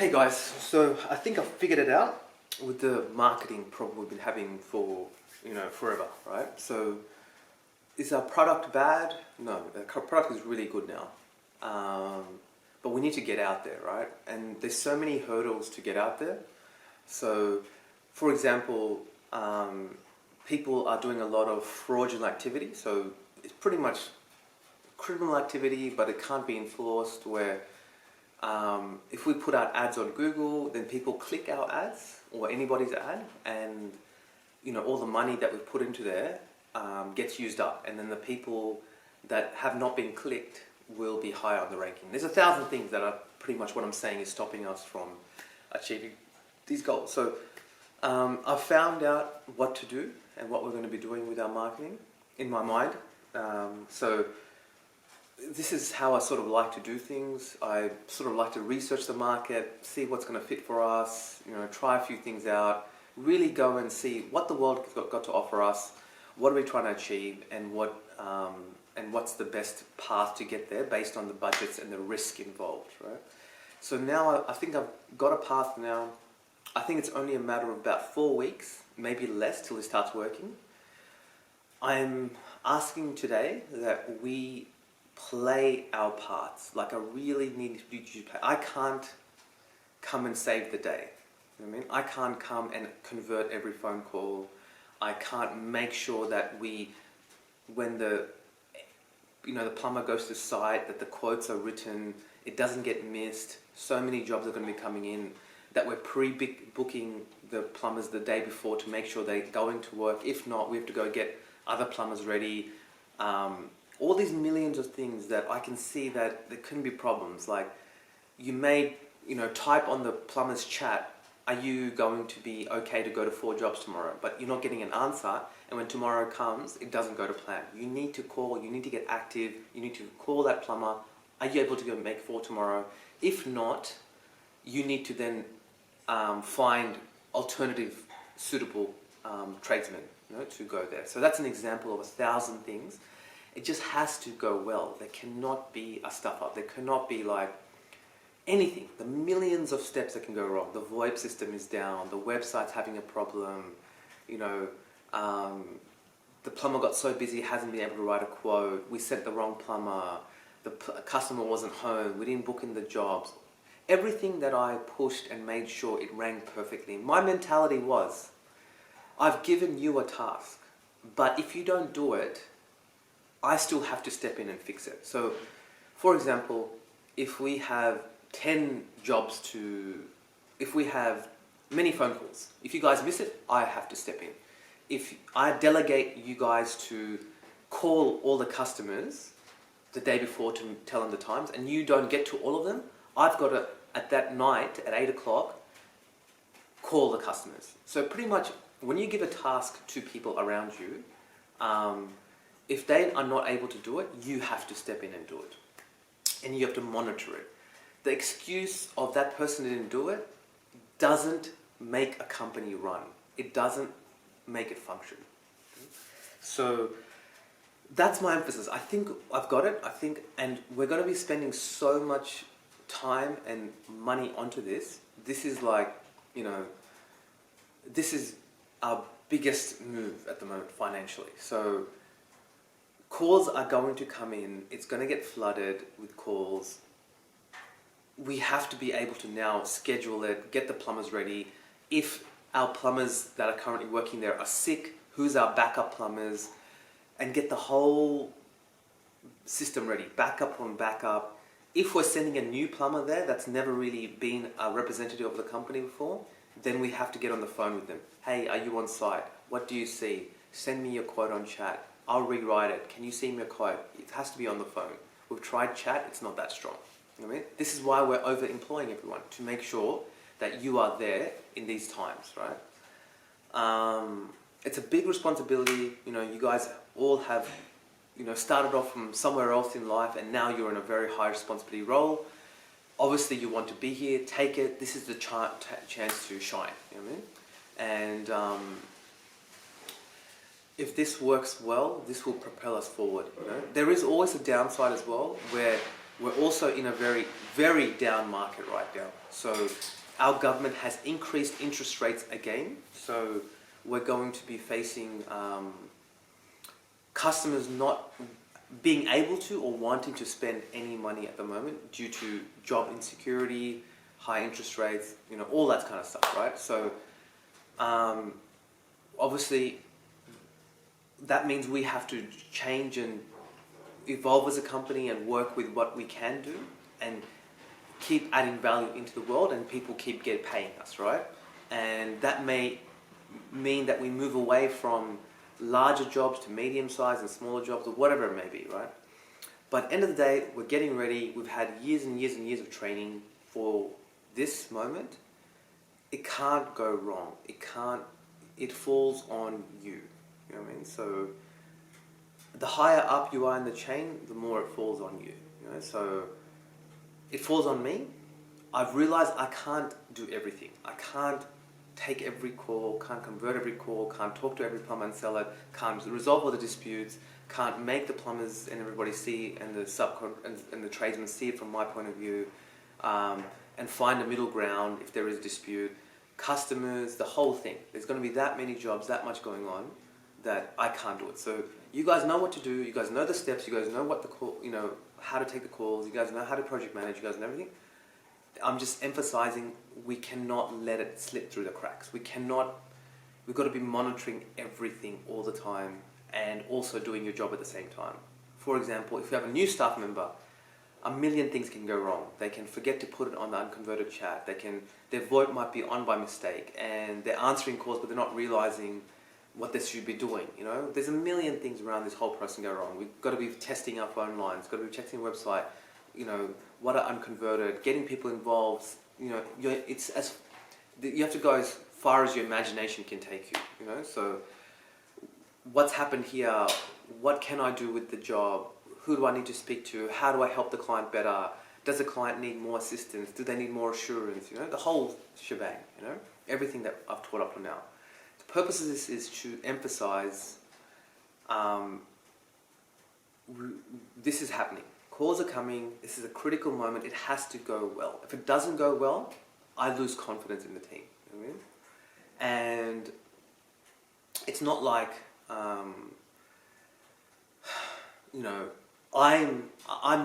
Hey guys, so I think I've figured it out with the marketing problem we've been having for, forever, right? So is our product bad? No, the product is really good now. But we need to get out there, right? And there's so many hurdles to get out there. So, for example, people are doing a lot of fraudulent activity. So it's pretty much criminal activity, but it can't be enforced where if we put out ads on Google, then people click our ads or anybody's ad, and all the money that we've put into there gets used up, and then the people that have not been clicked will be higher on the ranking. There's 1,000 things that are pretty much what I'm saying is stopping us from achieving these goals. So I've found out what to do and what we're going to be doing with our marketing in my mind. So this is how I sort of like to do things. I sort of like to research the market, see what's going to fit for us, try a few things out, really go and see what the world has got to offer us, what are we trying to achieve, and what's the best path to get there based on the budgets and the risk involved, right? So now I think I've got a path now. I think it's only a matter of about 4 weeks, maybe less, till it starts working. I'm asking today that we play our parts. Like, I really need to play. I can't come and save the day. You know what I mean? I can't come and convert every phone call. I can't make sure that when the plumber goes to site, that the quotes are written, it doesn't get missed. So many jobs are going to be coming in that we're pre-booking the plumbers the day before to make sure they're going to work. If not, we have to go get other plumbers ready. All these millions of things that I can see that there couldn't be problems. Like, you may, type on the plumber's chat, are you going to be okay to go to 4 jobs tomorrow? But you're not getting an answer, and when tomorrow comes, it doesn't go to plan. You need to call, you need to get active, you need to call that plumber. Are you able to go make 4 tomorrow? If not, you need to then find alternative suitable tradesmen to go there. So that's an example of 1,000 things. It just has to go well. There cannot be a stuff up. There cannot be like anything. The millions of steps that can go wrong. The VoIP system is down. The website's having a problem. The plumber got so busy, hasn't been able to write a quote. We sent the wrong plumber. The customer wasn't home. We didn't book in the jobs. Everything that I pushed and made sure it rang perfectly. My mentality was, I've given you a task, but if you don't do it, I still have to step in and fix it. So, for example, if we have 10 jobs if we have many phone calls, if you guys miss it, I have to step in. If I delegate you guys to call all the customers the day before to tell them the times, and you don't get to all of them, I've got to, at that night, at 8 o'clock, call the customers. So pretty much, when you give a task to people around you, if they are not able to do it, you have to step in and do it. And you have to monitor it. The excuse of that person didn't do it doesn't make a company run. It doesn't make it function. So that's my emphasis. I think I've got it. And we're going to be spending so much time and money onto this. This is like, this is our biggest move at the moment financially. So calls are going to come in. It's going to get flooded with calls. We have to be able to now schedule it, get the plumbers ready. If our plumbers that are currently working there are sick, who's our backup plumbers? And get the whole system ready, backup on backup. If we're sending a new plumber there that's never really been a representative of the company before, then we have to get on the phone with them. Hey, are you on site? What do you see? Send me your quote on chat. I'll rewrite it. Can you see me a quote? It has to be on the phone. We've tried chat, it's not that strong. You know what I mean? This is why we're over-employing everyone, to make sure that you are there in these times, right? It's a big responsibility. You guys all have, started off from somewhere else in life, and now you're in a very high responsibility role. Obviously, you want to be here, take it. This is the chance to shine, you know what I mean? And if this works well, this will propel us forward. There is always a downside as well, where we're also in a very, very down market right now. So our government has increased interest rates again. So we're going to be facing customers not being able to or wanting to spend any money at the moment due to job insecurity, high interest rates, all that kind of stuff, right? So obviously that means we have to change and evolve as a company and work with what we can do and keep adding value into the world, and people keep paying us, right? And that may mean that we move away from larger jobs to medium-sized and smaller jobs, or whatever it may be, right? But at the end of the day, we're getting ready. We've had years and years and years of training for this moment. It can't go wrong. It falls on you. You know what I mean? So the higher up you are in the chain, the more it falls on you. So it falls on me. I've realized I can't do everything. I can't take every call, can't convert every call, can't talk to every plumber and sell it, can't resolve all the disputes, can't make the plumbers and everybody see, and the tradesmen see it from my point of view, and find a middle ground if there is a dispute. Customers, the whole thing. There's going to be that many jobs, that much going on, that I can't do it. So you guys know what to do. You guys know the steps. You guys know what the call, how to take the calls. You guys know how to project manage. You guys know everything. I'm just emphasizing we cannot let it slip through the cracks. We've got to be monitoring everything all the time and also doing your job at the same time. For example, if you have a new staff member, a million things can go wrong. They can forget to put it on the unconverted chat. Their VoIP might be on by mistake, and they're answering calls but they're not realizing what they should be doing. There's a million things around this whole process can go wrong. We've got to be testing our phone lines, got to be checking the website, what are unconverted, getting people involved. You have to go as far as your imagination can take you. So what's happened here? What can I do with the job? Who do I need to speak to? How do I help the client better? Does the client need more assistance? Do they need more assurance? The whole shebang. Everything that I've taught up to now. The purpose of this is to emphasize this is happening. Calls are coming. This is a critical moment. It has to go well. If it doesn't go well, I lose confidence in the team. You know what I mean? And it's not like I'm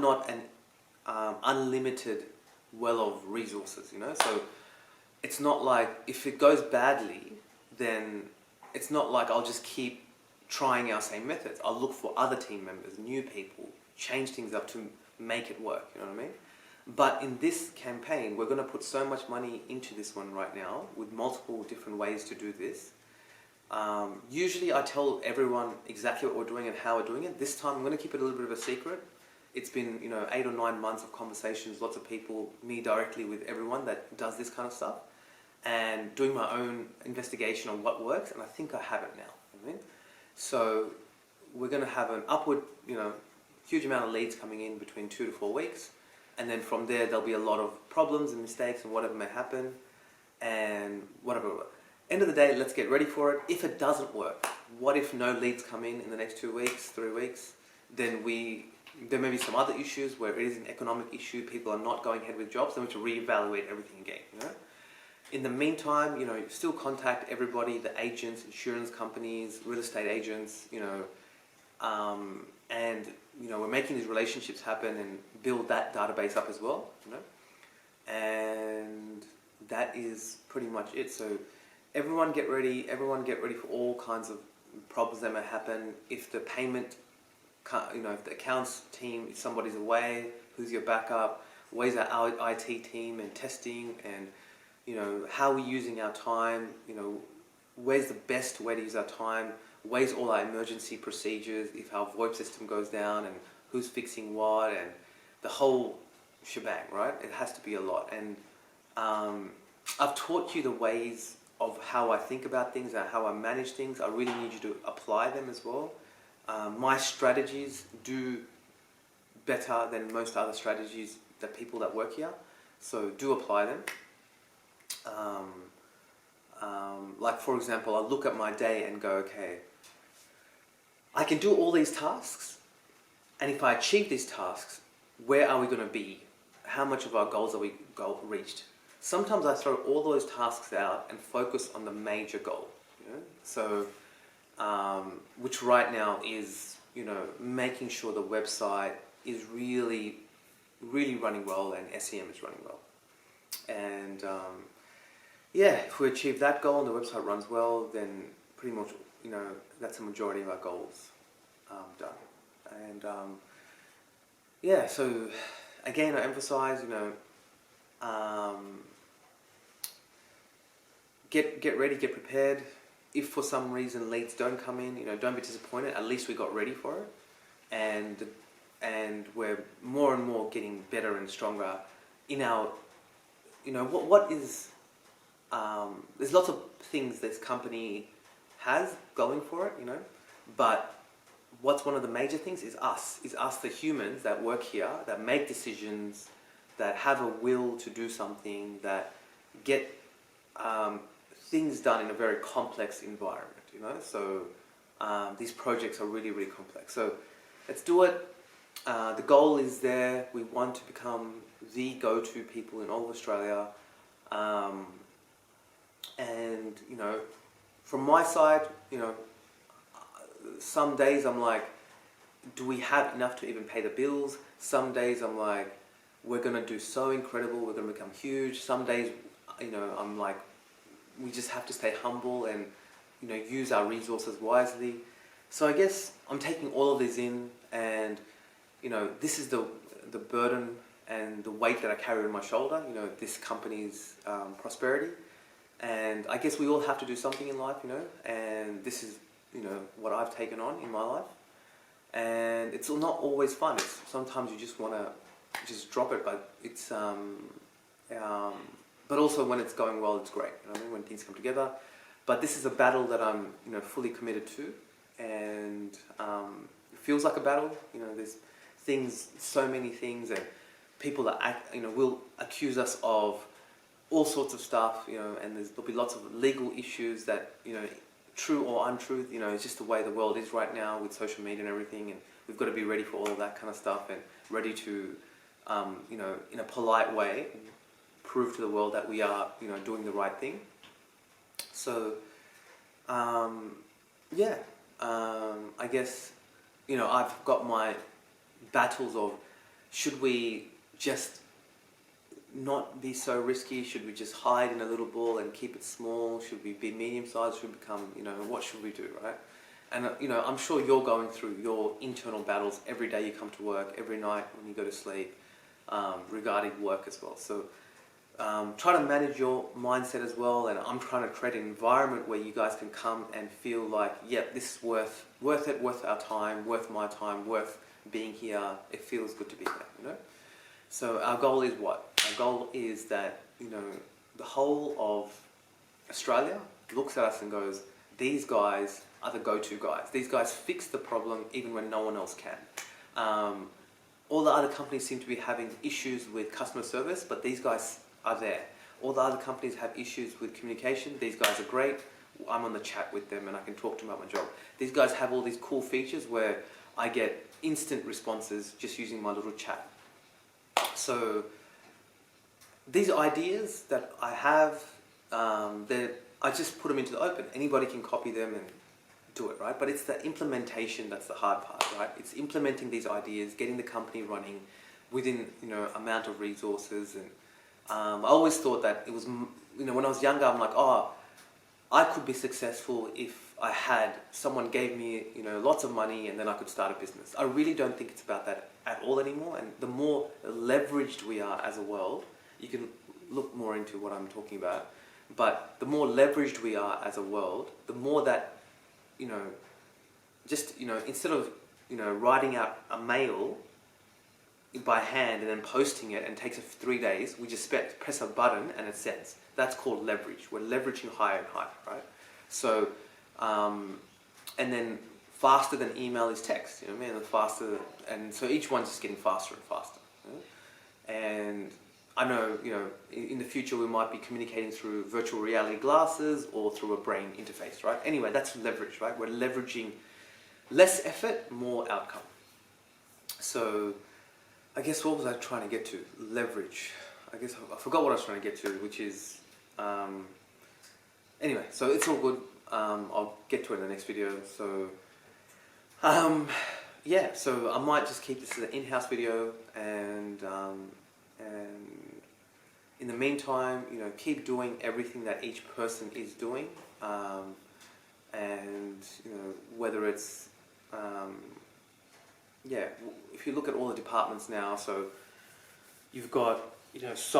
not an unlimited well of resources. So it's not like if it goes badly, then it's not like I'll just keep trying our same methods. I'll look for other team members, new people, change things up to make it work, you know what I mean? But in this campaign, we're going to put so much money into this one right now with multiple different ways to do this. Usually I tell everyone exactly what we're doing and how we're doing it. This time I'm going to keep it a little bit of a secret. It's been 8 or 9 months of conversations, lots of people, me directly with everyone that does this kind of stuff, and doing my own investigation on what works, and I think I have it now. You know what I mean? So we're going to have an upward, huge amount of leads coming in between 2 to 4 weeks, and then from there there'll be a lot of problems and mistakes and whatever may happen, and whatever. End of the day, let's get ready for it. If it doesn't work, what if no leads come in the next 2 weeks, 3 weeks? Then there may be some other issues where it is an economic issue, people are not going ahead with jobs, then we have to reevaluate everything again. In the meantime, still contact everybody, the agents, insurance companies, real estate agents, and we're making these relationships happen and build that database up as well, and that is pretty much it. So everyone get ready for all kinds of problems that may happen. If the payment, if the accounts team, if somebody's away, who's your backup, where's our IT team and testing, and how we're using our time, where's the best way to use our time, where's all our emergency procedures if our VoIP system goes down, and who's fixing what, and the whole shebang, right? It has to be a lot. And I've taught you the ways of how I think about things and how I manage things. I really need you to apply them as well. My strategies do better than most other strategies that people that work here, so do apply them. Like for example, I look at my day and go, okay, I can do all these tasks, and if I achieve these tasks, where are we going to be? How much of our goals are we reached? Sometimes I throw all those tasks out and focus on the major goal. You know? So, which right now is, making sure the website is really running well and SEM is running well. And if we achieve that goal and the website runs well, then pretty much, that's the majority of our goals done. And so again, I emphasize, get ready, get prepared. If for some reason leads don't come in, don't be disappointed. At least we got ready for it, and we're more and more getting better and stronger in our, what is. There's lots of things this company has going for it, but what's one of the major things is us the humans that work here, that make decisions, that have a will to do something, that get things done in a very complex environment, so these projects are really complex. So let's do it. The goal is there. We want to become the go-to people in all of Australia, and from my side, some days I'm like, do we have enough to even pay the bills? Some days I'm like, we're going to do so incredible, we're going to become huge. Some days, I'm like, we just have to stay humble and, use our resources wisely. So I guess I'm taking all of these in, and, this is the burden and the weight that I carry on my shoulder, this company's prosperity. And I guess we all have to do something in life, and this is, what I've taken on in my life. And it's not always fun. Sometimes you just want to just drop it, but it's, but also when it's going well, it's great, when things come together. But this is a battle that I'm, fully committed to, and it feels like a battle. There's so many things, and people that will accuse us of all sorts of stuff, and there'll be lots of legal issues that, true or untrue, it's just the way the world is right now with social media and everything, and we've got to be ready for all of that kind of stuff, and ready to, in a polite way, prove to the world that we are, doing the right thing. So, I guess, I've got my battles of, should we just not be so risky? Should we just hide in a little ball and keep it small? Should we be medium-sized? Should we become, what should we do, right? And, I'm sure you're going through your internal battles every day you come to work, every night when you go to sleep, regarding work as well. So try to manage your mindset as well, and I'm trying to create an environment where you guys can come and feel like, yep, this is worth it, worth our time, worth my time, worth being here. It feels good to be here, So our goal is what? Our goal is that, the whole of Australia looks at us and goes, these guys are the go-to guys. These guys fix the problem even when no one else can. All the other companies seem to be having issues with customer service, but these guys are there. All the other companies have issues with communication. These guys are great. I'm on the chat with them and I can talk to them about my job. These guys have all these cool features where I get instant responses just using my little chat. So these ideas that I have, I just put them into the open. Anybody can copy them and do it, right? But it's the implementation that's the hard part, right? It's implementing these ideas, getting the company running within, amount of resources. And I always thought that it was, when I was younger, I'm like, I could be successful if I had someone gave me, lots of money and then I could start a business. I really don't think it's about that at all anymore. And the more leveraged we are as a world, you can look more into what I'm talking about, but the more leveraged we are as a world, the more that, instead of, writing out a mail by hand and then posting it and it takes 3 days, we just press a button and it sends. That's called leverage. We're leveraging higher and higher, right? So, and then faster than email is text, and faster, and so each one's just getting faster and faster. And I know, in the future we might be communicating through virtual reality glasses or through a brain interface, right? Anyway, that's leverage, right? We're leveraging less effort, more outcome. So I guess what was I trying to get to? Leverage. I guess I forgot what I was trying to get to, which is anyway. So it's all good. I'll get to it in the next video. So yeah. So I might just keep this as an in-house video, and in the meantime, you know, keep doing everything that each person is doing, and you know, whether it's yeah, if you look at all the departments now, so you've got, you know,